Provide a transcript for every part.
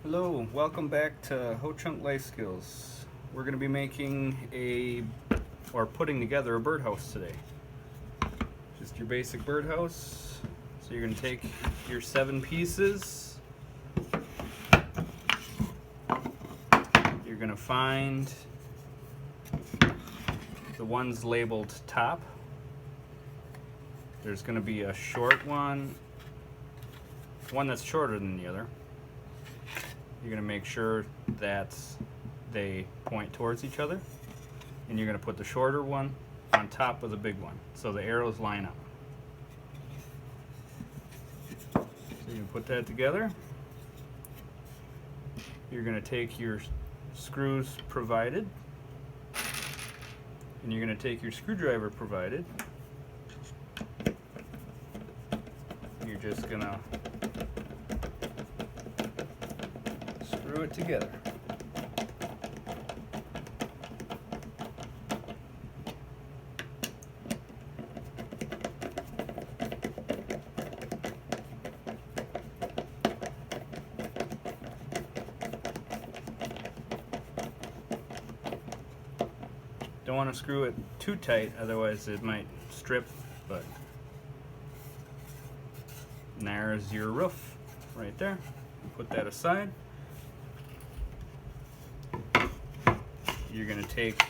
Hello, welcome back to Ho Chunk Life Skills. We're going to be making putting together a birdhouse today. Just your basic birdhouse. So you're going to take your 7 pieces. You're going to find the ones labeled top. There's going to be a short one that's shorter than the other. You're going to make sure that they point towards each other, and you're going to put the shorter one on top of the big one so the arrows line up. So you can put that together. You're going to take your screws provided, and you're going to take your screwdriver provided. You're just going to screw it together. Don't want to screw it too tight, otherwise it might strip, but there's your roof right there. Put that aside. You're going to take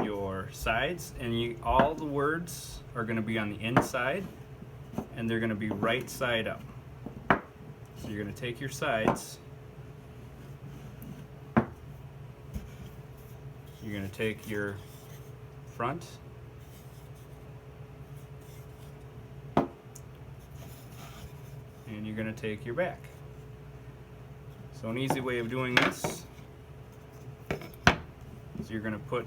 your sides, and all the words are going to be on the inside, and they're going to be right side up. So you're going to take your sides, you're going to take your front, and you're going to take your back. So an easy way of doing this is you're going to put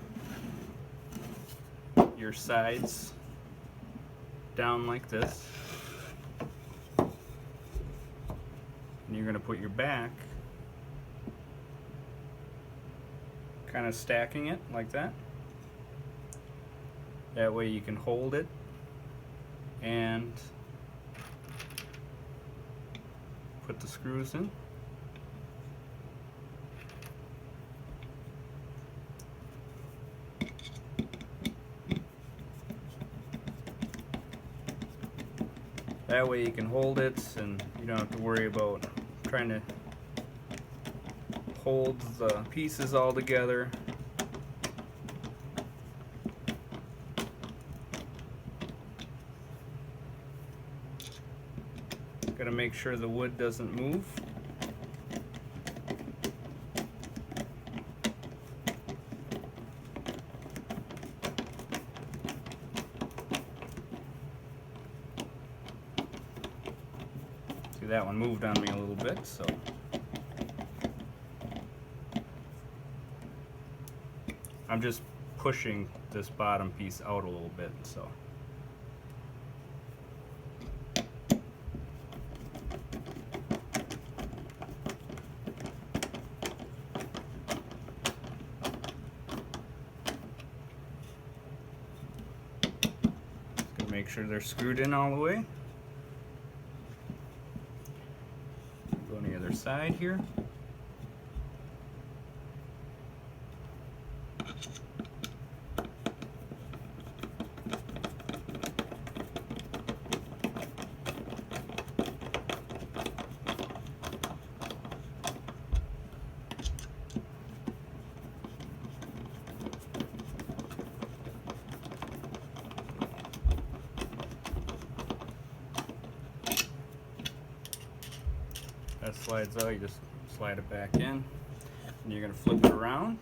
your sides down like this, and you're going to put your back kind of stacking it like that. That way you can hold it and put the screws in. That way you can hold it and you don't have to worry about trying to hold the pieces all together. Gotta make sure the wood doesn't move. See, that one moved on me a little bit, so I'm just pushing this bottom piece out a little bit, so. Just gonna make sure they're screwed in all the way. Go on the other side here. That slides out, you just slide it back in, and you're going to flip it around.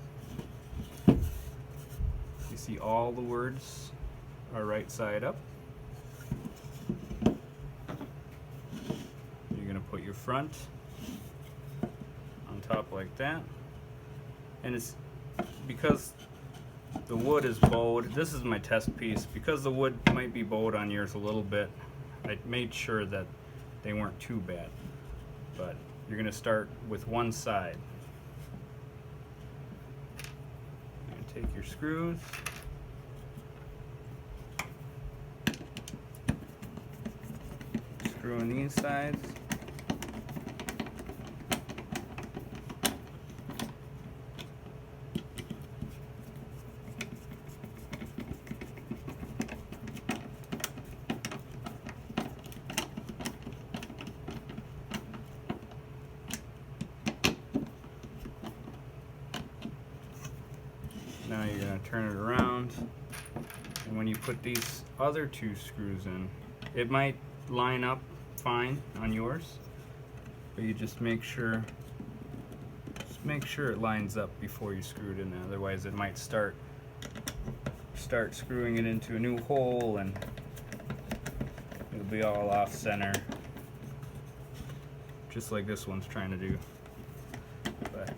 You see all the words are right side up. You're going to put your front on top like that, and it's because the wood is bowed. This is my test piece. Because the wood might be bowed on yours a little bit, I made sure that they weren't too bad. But you're going to start with one side. You're going to take your screws, screw in these sides, Now you're going to turn it around, and when you put these other two screws in, it might line up fine on yours, but you just make sure it lines up before you screw it in. Otherwise it might start screwing it into a new hole and it'll be all off center, just like this one's trying to do. But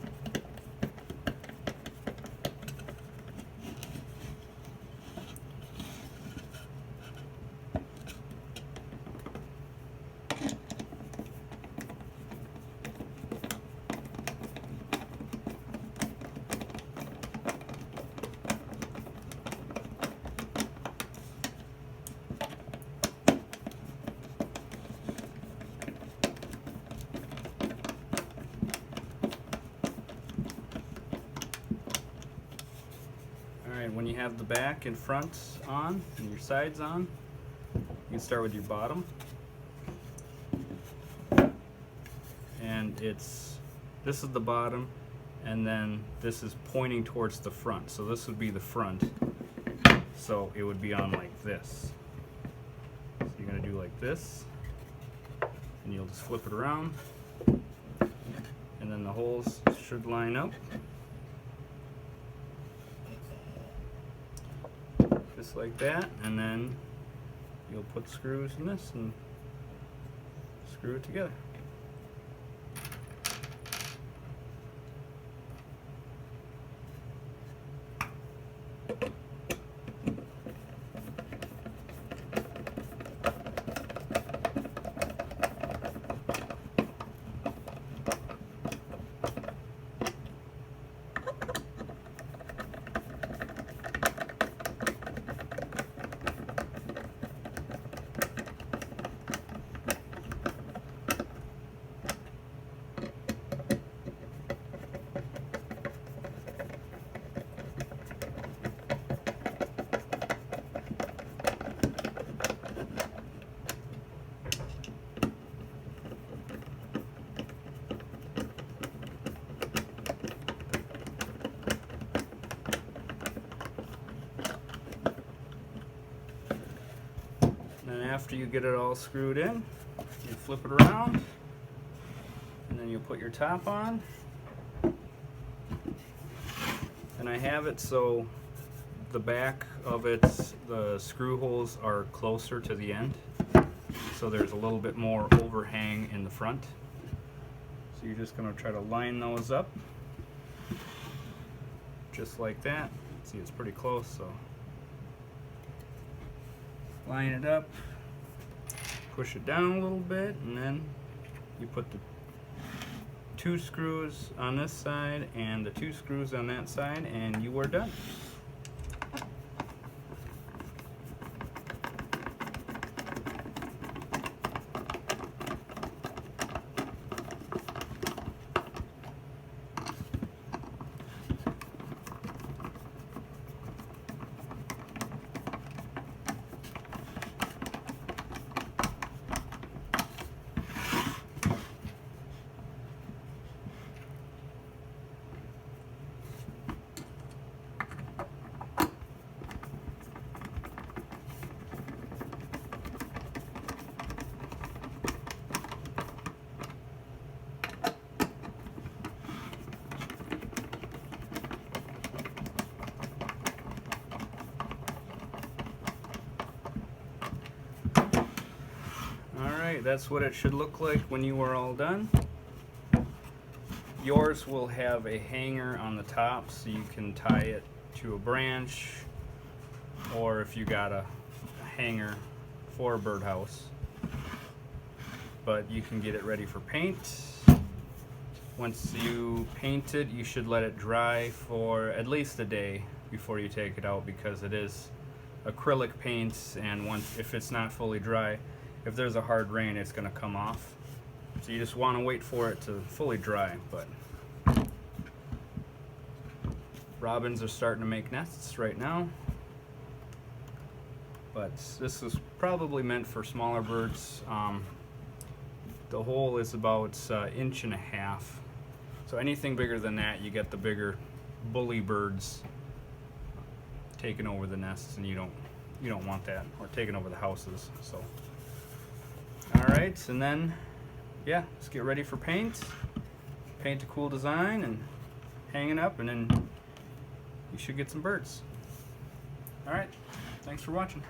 when you have the back and front on and your sides on, you can start with your bottom. And this is the bottom, and then this is pointing towards the front. So this would be the front. So it would be on like this. So you're going to do like this, and you'll just flip it around, and then the holes should line up. Just like that, and then you'll put screws in this and screw it together. After you get it all screwed in, you flip it around, and then you put your top on. And I have it so the back of the screw holes are closer to the end, so there's a little bit more overhang in the front. So you're just going to try to line those up, just like that. See, it's pretty close, so line it up. Push it down a little bit, and then you put the two screws on this side and the two screws on that side, and you are done. That's what it should look like when you are all done. Yours will have a hanger on the top, so you can tie it to a branch, or if you got a hanger for a birdhouse. But you can get it ready for paint. Once you paint it, you should let it dry for at least a day before you take it out, because it is acrylic paint, and if it's not fully dry, if there's a hard rain, it's going to come off. So you just want to wait for it to fully dry. But robins are starting to make nests right now. But this is probably meant for smaller birds. The hole is about 1.5 inches. So anything bigger than that, you get the bigger bully birds taking over the nests, and you don't want that, or taking over the houses. So all right, and then yeah, let's get ready for paint a cool design and hang it up, and then you should get some birds. All right, thanks for watching.